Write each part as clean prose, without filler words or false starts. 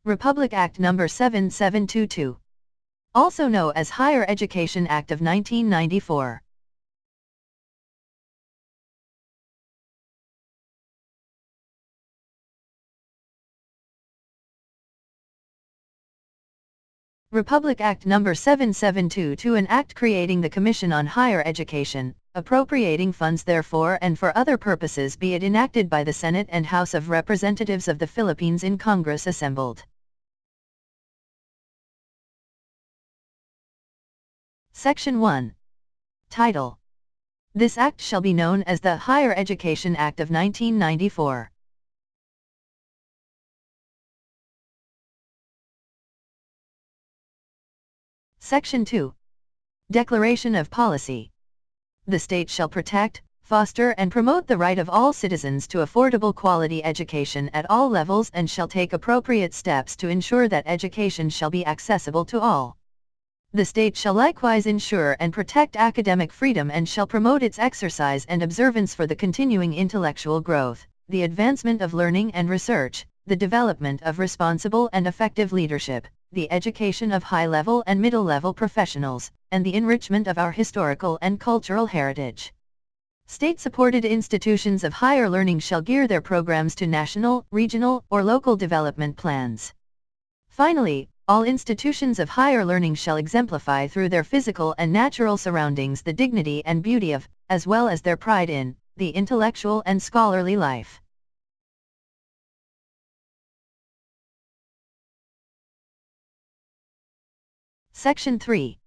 Republic Act No. 7722. Also known as Higher Education Act of 1994. Republic Act No. 7722, an act creating the Commission on Higher Education, appropriating funds therefore and for other purposes, be it enacted by the Senate and House of Representatives of the Philippines in Congress assembled. Section 1. Title. This act shall be known as the Higher Education Act of 1994. Section 2. Declaration of Policy. The state shall protect, foster and promote the right of all citizens to affordable quality education at all levels and shall take appropriate steps to ensure that education shall be accessible to all. The state shall likewise ensure and protect academic freedom and shall promote its exercise and observance for the continuing intellectual growth, the advancement of learning and research, the development of responsible and effective leadership, the education of high-level and middle-level professionals, and the enrichment of our historical and cultural heritage. State-supported institutions of higher learning shall gear their programs to national, regional, or local development plans. Finally, all institutions of higher learning shall exemplify through their physical and natural surroundings the dignity and beauty of, as well as their pride in, the intellectual and scholarly life. Section 3.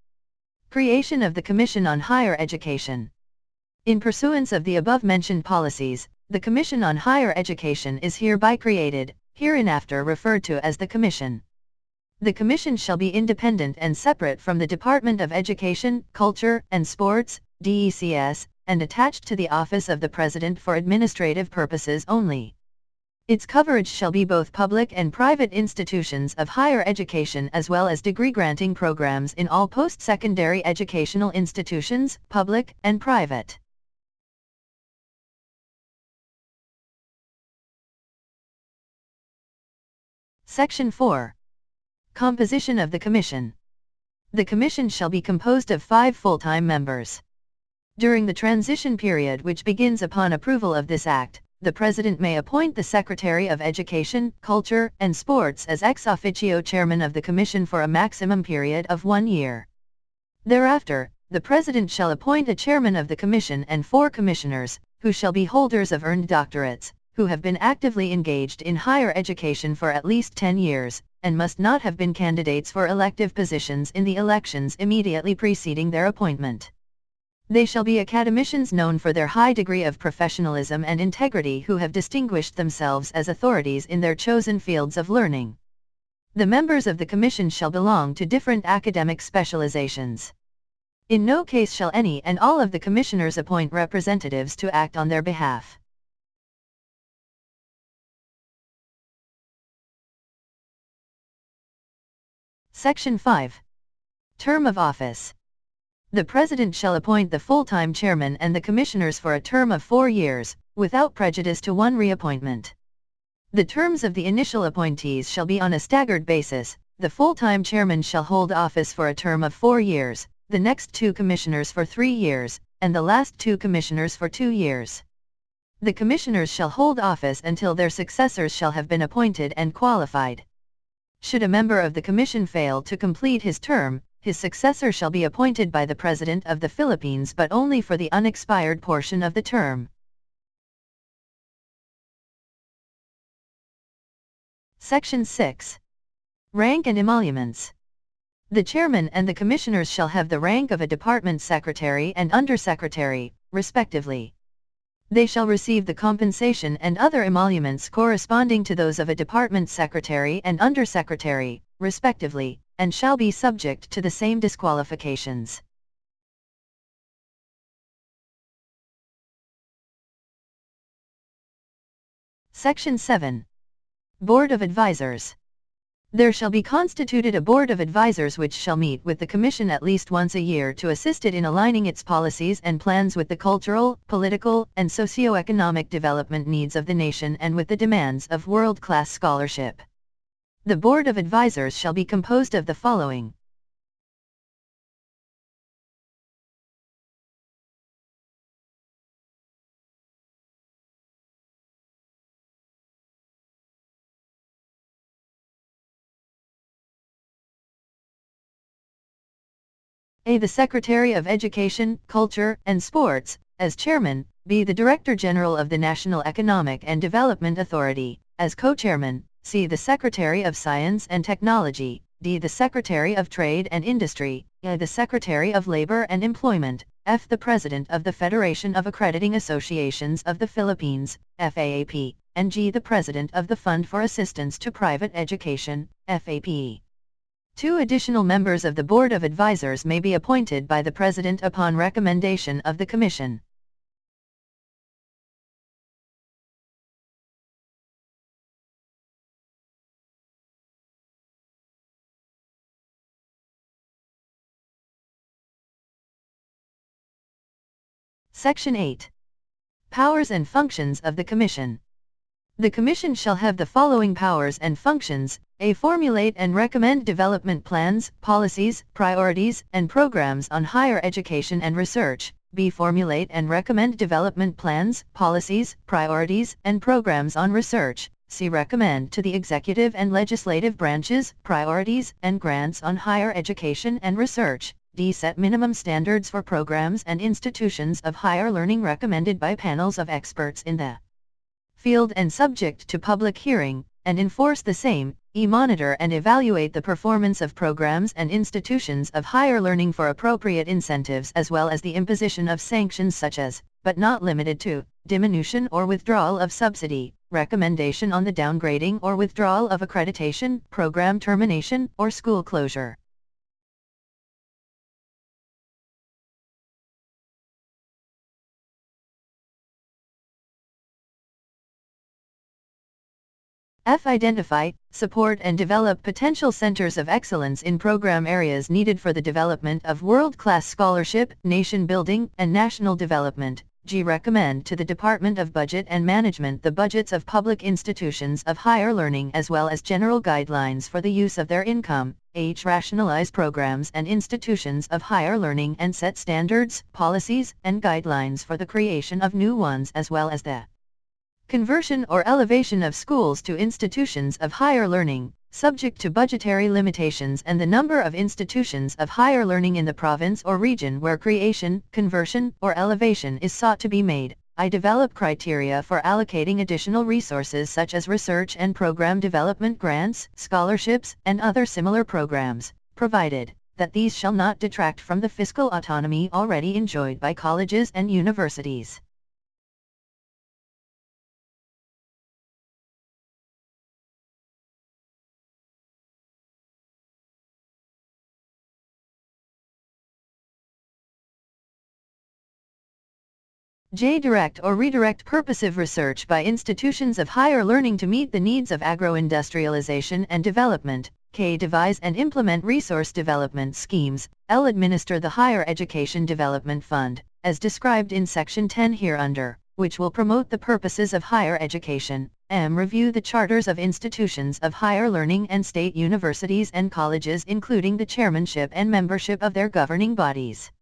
Creation of the Commission on Higher Education. In pursuance of the above-mentioned policies, the Commission on Higher Education is hereby created, hereinafter referred to as the Commission. The Commission shall be independent and separate from the Department of Education, Culture, and Sports, DECS, and attached to the Office of the President for administrative purposes only. Its coverage shall be both public and private institutions of higher education as well as degree-granting programs in all post-secondary educational institutions, public and private. Section 4. Composition of the Commission. The Commission shall be composed of 5 full-time members. During the transition period which begins upon approval of this Act, the President may appoint the Secretary of Education, Culture, and Sports as ex officio chairman of the Commission for a maximum period of 1 year. Thereafter, the President shall appoint a chairman of the Commission and 4 commissioners, who shall be holders of earned doctorates, who have been actively engaged in higher education for at least 10 years, and must not have been candidates for elective positions in the elections immediately preceding their appointment. They shall be academicians known for their high degree of professionalism and integrity who have distinguished themselves as authorities in their chosen fields of learning. The members of the Commission shall belong to different academic specializations. In no case shall any and all of the commissioners appoint representatives to act on their behalf. Section 5. Term of office. The President shall appoint the full-time chairman and the commissioners for a term of 4 years, without prejudice to one reappointment. The terms of the initial appointees shall be on a staggered basis. The full-time chairman shall hold office for a term of 4 years, the next 2 commissioners for 3 years, and the last 2 commissioners for 2 years. The commissioners shall hold office until their successors shall have been appointed and qualified. Should a member of the Commission fail to complete his term, his successor shall be appointed by the President of the Philippines but only for the unexpired portion of the term. Section 6. Rank and emoluments. The chairman and the commissioners shall have the rank of a department secretary and undersecretary, respectively. They shall receive the compensation and other emoluments corresponding to those of a department secretary and undersecretary, respectively, and shall be subject to the same disqualifications. Section 7. Board of Advisors. There shall be constituted a Board of Advisors which shall meet with the Commission at least once a year to assist it in aligning its policies and plans with the cultural, political, and socio-economic development needs of the nation and with the demands of world-class scholarship. The Board of Advisors shall be composed of the following. A. The Secretary of Education, Culture, and Sports, as Chairman. B. The Director General of the National Economic and Development Authority, as Co-Chairman. C. The Secretary of Science and Technology. D. The Secretary of Trade and Industry. E. The Secretary of Labor and Employment. F. The President of the Federation of Accrediting Associations of the Philippines, FAAP. And G. The President of the Fund for Assistance to Private Education, FAPE. 2 additional members of the Board of Advisors may be appointed by the President upon recommendation of the Commission. Section 8. Powers and Functions of the Commission. The Commission shall have the following powers and functions: A. Formulate and recommend development plans, policies, priorities, and programs on higher education and research. B. Formulate and recommend development plans, policies, priorities, and programs on research. C. Recommend to the executive and legislative branches, priorities, and grants on higher education and research. D. Set minimum standards for programs and institutions of higher learning recommended by panels of experts in the field and subject to public hearing, and enforce the same. E. Monitor and evaluate the performance of programs and institutions of higher learning for appropriate incentives as well as the imposition of sanctions such as, but not limited to, diminution or withdrawal of subsidy, recommendation on the downgrading or withdrawal of accreditation, program termination, or school closure. F. Identify, support and develop potential centers of excellence in program areas needed for the development of world-class scholarship, nation building, and national development. G. Recommend to the Department of Budget and Management the budgets of public institutions of higher learning as well as general guidelines for the use of their income. H. Rationalize programs and institutions of higher learning and set standards, policies, and guidelines for the creation of new ones as well as the conversion or elevation of schools to institutions of higher learning, subject to budgetary limitations and the number of institutions of higher learning in the province or region where creation, conversion, or elevation is sought to be made. I. Develop criteria for allocating additional resources such as research and program development grants, scholarships, and other similar programs, provided that these shall not detract from the fiscal autonomy already enjoyed by colleges and universities. J. Direct or redirect purposive research by institutions of higher learning to meet the needs of agro-industrialization and development. K. Devise and implement resource development schemes. L. Administer the Higher Education Development Fund, as described in Section 10 hereunder, which will promote the purposes of higher education. M. Review the charters of institutions of higher learning and state universities and colleges including the chairmanship and membership of their governing bodies,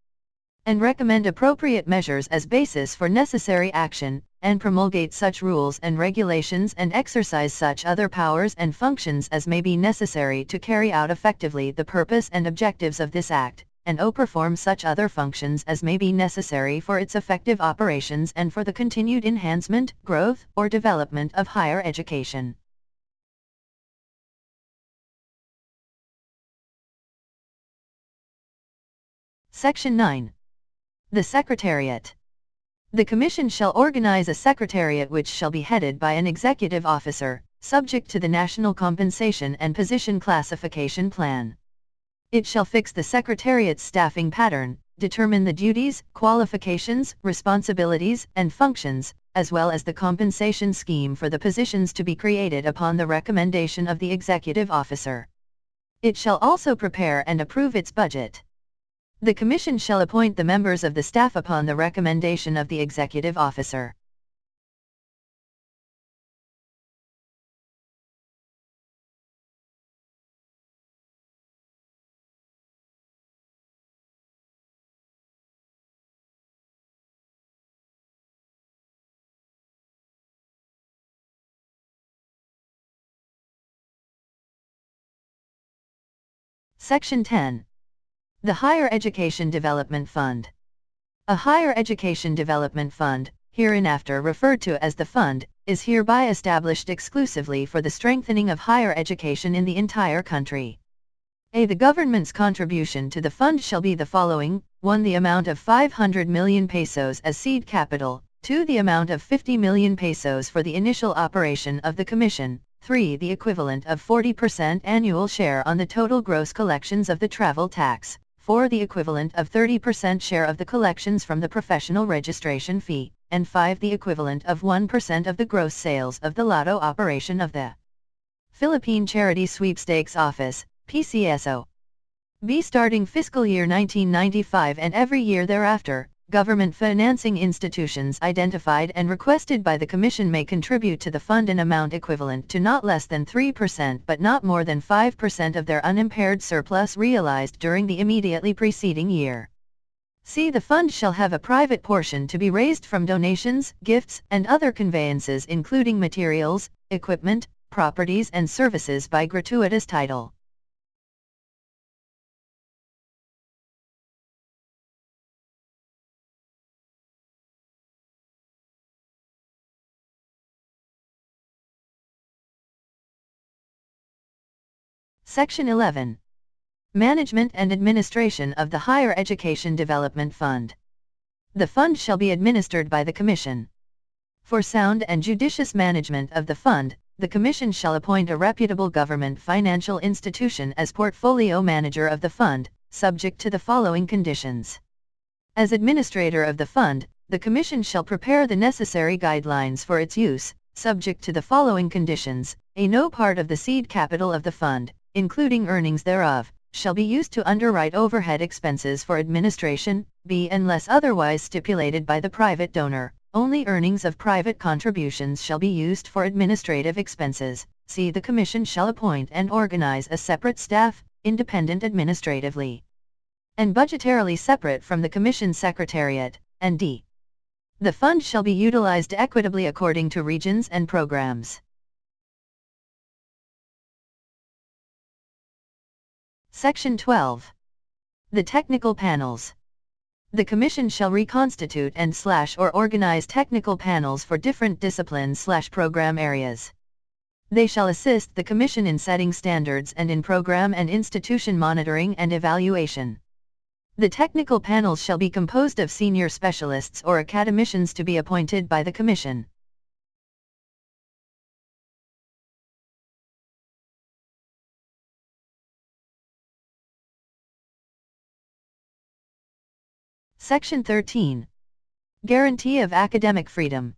and recommend appropriate measures as basis for necessary action, and promulgate such rules and regulations and exercise such other powers and functions as may be necessary to carry out effectively the purpose and objectives of this Act, and perform such other functions as may be necessary for its effective operations and for the continued enhancement, growth, or development of higher education. Section 9. The Secretariat. The Commission shall organize a Secretariat which shall be headed by an executive officer, subject to the National Compensation and Position Classification Plan. It shall fix the Secretariat's staffing pattern, determine the duties, qualifications, responsibilities, and functions, as well as the compensation scheme for the positions to be created upon the recommendation of the executive officer. It shall also prepare and approve its budget. The Commission shall appoint the members of the staff upon the recommendation of the executive officer. Section 10. The Higher Education Development Fund. A Higher Education Development Fund, hereinafter referred to as the Fund, is hereby established exclusively for the strengthening of higher education in the entire country. A. The government's contribution to the fund shall be the following: 1. The amount of 500 million pesos as seed capital, 2. The amount of 50 million pesos for the initial operation of the Commission, 3. The equivalent of 40% annual share on the total gross collections of the travel tax, 4. The equivalent of 30% share of the collections from the professional registration fee, and 5. The equivalent of 1% of the gross sales of the lotto operation of the Philippine Charity Sweepstakes Office, PCSO. B. Starting fiscal year 1995 and every year thereafter, government financing institutions identified and requested by the Commission may contribute to the fund an amount equivalent to not less than 3% but not more than 5% of their unimpaired surplus realized during the immediately preceding year. C. The fund shall have a private portion to be raised from donations, gifts, and other conveyances including materials, equipment, properties and services by gratuitous title. Section 11. Management and Administration of the Higher Education Development Fund. The fund shall be administered by the Commission. For sound and judicious management of the fund, the Commission shall appoint a reputable government financial institution as portfolio manager of the fund, subject to the following conditions. As administrator of the fund, the Commission shall prepare the necessary guidelines for its use, subject to the following conditions: A. No part of the seed capital of the fund, including earnings thereof, shall be used to underwrite overhead expenses for administration. B. Unless otherwise stipulated by the private donor, only earnings of private contributions shall be used for administrative expenses. C. The Commission shall appoint and organize a separate staff, independent administratively and budgetarily separate from the Commission Secretariat. And D. The fund shall be utilized equitably according to regions and programs. Section 12. The Technical Panels. The Commission shall reconstitute and/or organize technical panels for different disciplines/program areas. They shall assist the Commission in setting standards and in program and institution monitoring and evaluation. The technical panels shall be composed of senior specialists or academicians to be appointed by the Commission. Section 13. Guarantee of Academic Freedom.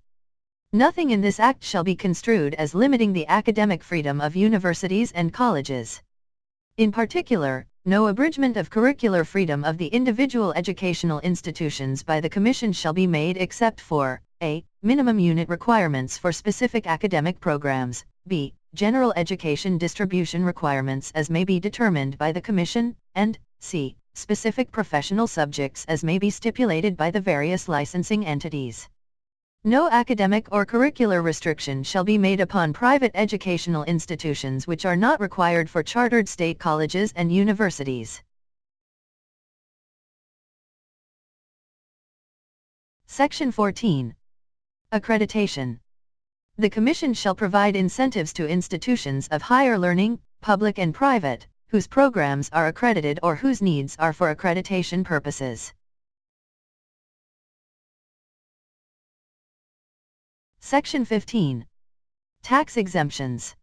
Nothing in this Act shall be construed as limiting the academic freedom of universities and colleges. In particular, no abridgment of curricular freedom of the individual educational institutions by the Commission shall be made except for a. Minimum unit requirements for specific academic programs, b. General education distribution requirements as may be determined by the Commission, and c. Specific professional subjects as may be stipulated by the various licensing entities. No academic or curricular restriction shall be made upon private educational institutions which are not required for chartered state colleges and universities. Section 14. Accreditation. The Commission shall provide incentives to institutions of higher learning, public and private, whose programs are accredited or whose needs are for accreditation purposes. Section 15. Tax Exemptions.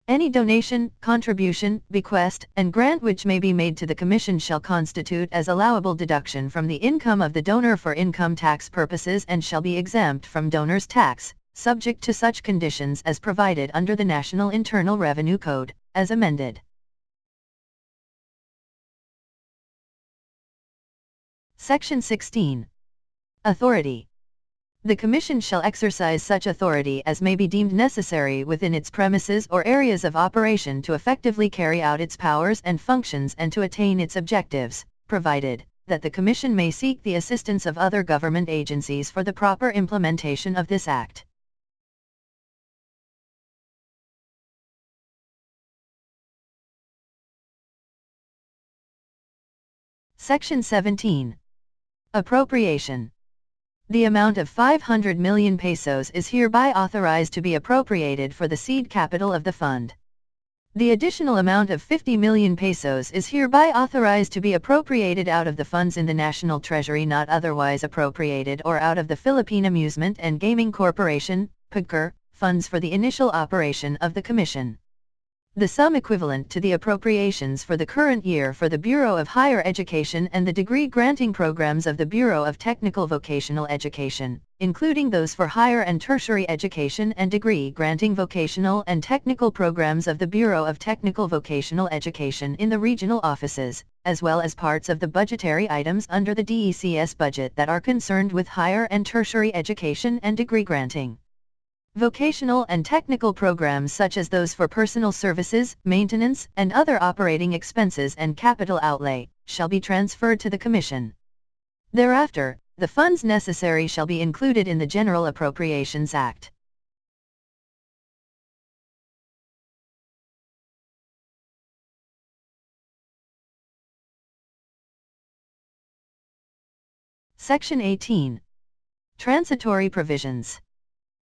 Any donation, contribution, bequest, and grant which may be made to the Commission shall constitute as allowable deduction from the income of the donor for income tax purposes and shall be exempt from donor's tax, subject to such conditions as provided under the National Internal Revenue Code, as amended. Section 16. Authority. The Commission shall exercise such authority as may be deemed necessary within its premises or areas of operation to effectively carry out its powers and functions and to attain its objectives, provided that the Commission may seek the assistance of other government agencies for the proper implementation of this Act. Section 17. Appropriation. The amount of 500 million pesos is hereby authorized to be appropriated for the seed capital of the fund. The additional amount of 50 million pesos is hereby authorized to be appropriated out of the funds in the National Treasury not otherwise appropriated or out of the Philippine Amusement and Gaming Corporation, PAGCOR, funds for the initial operation of the Commission. The sum equivalent to the appropriations for the current year for the Bureau of Higher Education and the degree-granting programs of the Bureau of Technical Vocational Education, including those for higher and tertiary education and degree-granting vocational and technical programs of the Bureau of Technical Vocational Education in the regional offices, as well as parts of the budgetary items under the DECS budget that are concerned with higher and tertiary education and degree-granting. Vocational and technical programs such as those for personal services, maintenance, and other operating expenses and capital outlay, shall be transferred to the Commission. Thereafter, the funds necessary shall be included in the General Appropriations Act. Section 18. Transitory Provisions.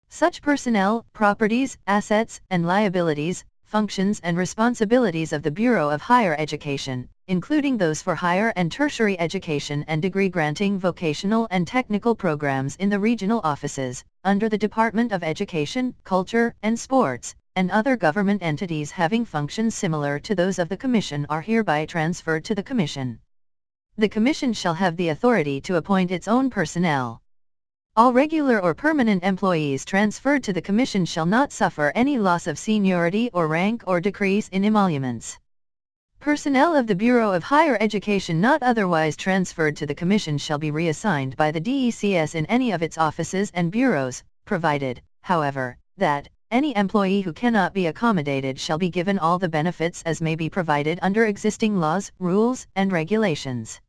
Such personnel, properties, assets, and liabilities, functions and responsibilities of the Bureau of Higher Education, including those for higher and tertiary education and degree-granting vocational and technical programs in the regional offices, under the Department of Education, Culture, and Sports, and other government entities having functions similar to those of the Commission are hereby transferred to the Commission. The Commission shall have the authority to appoint its own personnel. All regular or permanent employees transferred to the Commission shall not suffer any loss of seniority or rank or decrease in emoluments. Personnel of the Bureau of Higher Education not otherwise transferred to the Commission shall be reassigned by the DECS in any of its offices and bureaus, provided, however, that any employee who cannot be accommodated shall be given all the benefits as may be provided under existing laws, rules, and regulations.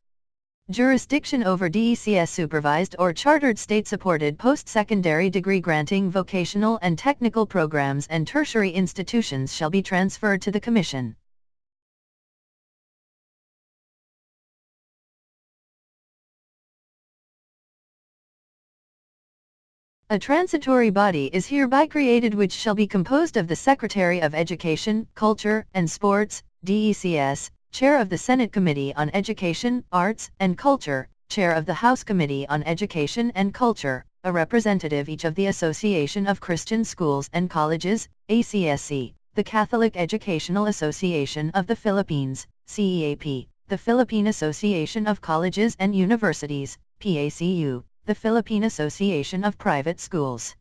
Jurisdiction over DECS supervised or chartered state-supported post-secondary degree-granting vocational and technical programs and tertiary institutions shall be transferred to the Commission. A transitory body is hereby created which shall be composed of the Secretary of Education, Culture, and Sports, DECS, Chair of the Senate Committee on Education, Arts, and Culture, Chair of the House Committee on Education and Culture, a representative each of the Association of Christian Schools and Colleges, ACSC, the Catholic Educational Association of the Philippines, CEAP, the Philippine Association of Colleges and Universities, PACU, the Philippine Association of Private Schools,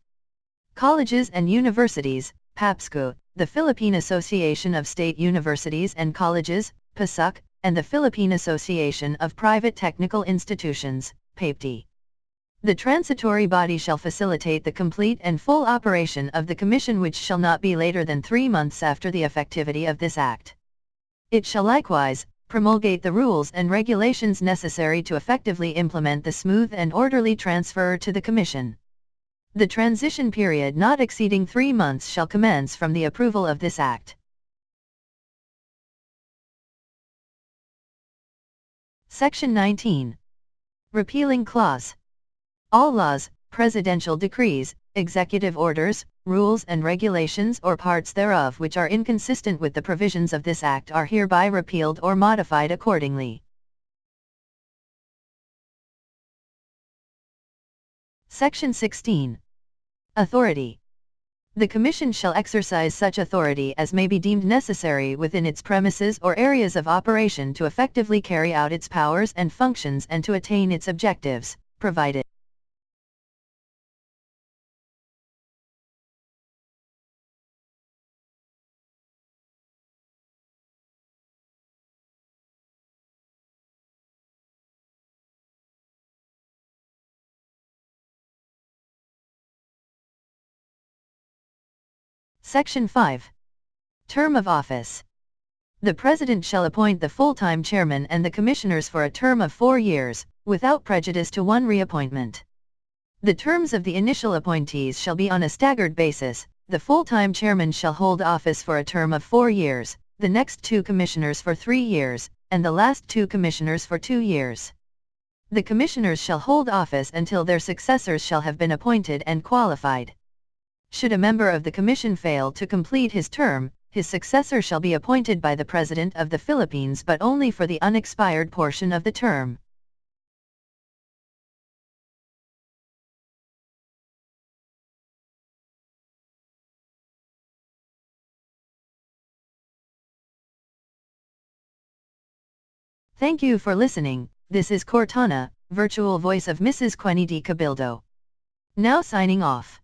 Colleges and Universities, PAPSCO, the Philippine Association of State Universities and Colleges, PASUC, and the Philippine Association of Private Technical Institutions, PAPTI. The transitory body shall facilitate the complete and full operation of the Commission which shall not be later than 3 months after the effectivity of this Act. It shall likewise promulgate the rules and regulations necessary to effectively implement the smooth and orderly transfer to the Commission. The transition period not exceeding 3 months shall commence from the approval of this Act. Section 19. Repealing Clause. All laws, presidential decrees, executive orders, rules and regulations or parts thereof which are inconsistent with the provisions of this Act are hereby repealed or modified accordingly. Section 16. Authority. The Commission shall exercise such authority as may be deemed necessary within its premises or areas of operation to effectively carry out its powers and functions and to attain its objectives, provided. Section 5. Term of office. The President shall appoint the full-time chairman and the commissioners for a term of 4 years, without prejudice to one reappointment. The terms of the initial appointees shall be on a staggered basis. The full-time chairman shall hold office for a term of 4 years, the next 2 commissioners for 3 years, and the last 2 commissioners for 2 years. The commissioners shall hold office until their successors shall have been appointed and qualified. Should a member of the commission fail to complete his term, his successor shall be appointed by the President of the Philippines but only for the unexpired portion of the term. Thank you for listening. This is Cortana, virtual voice of Mrs. Quenny D. Cabildo. Now signing off.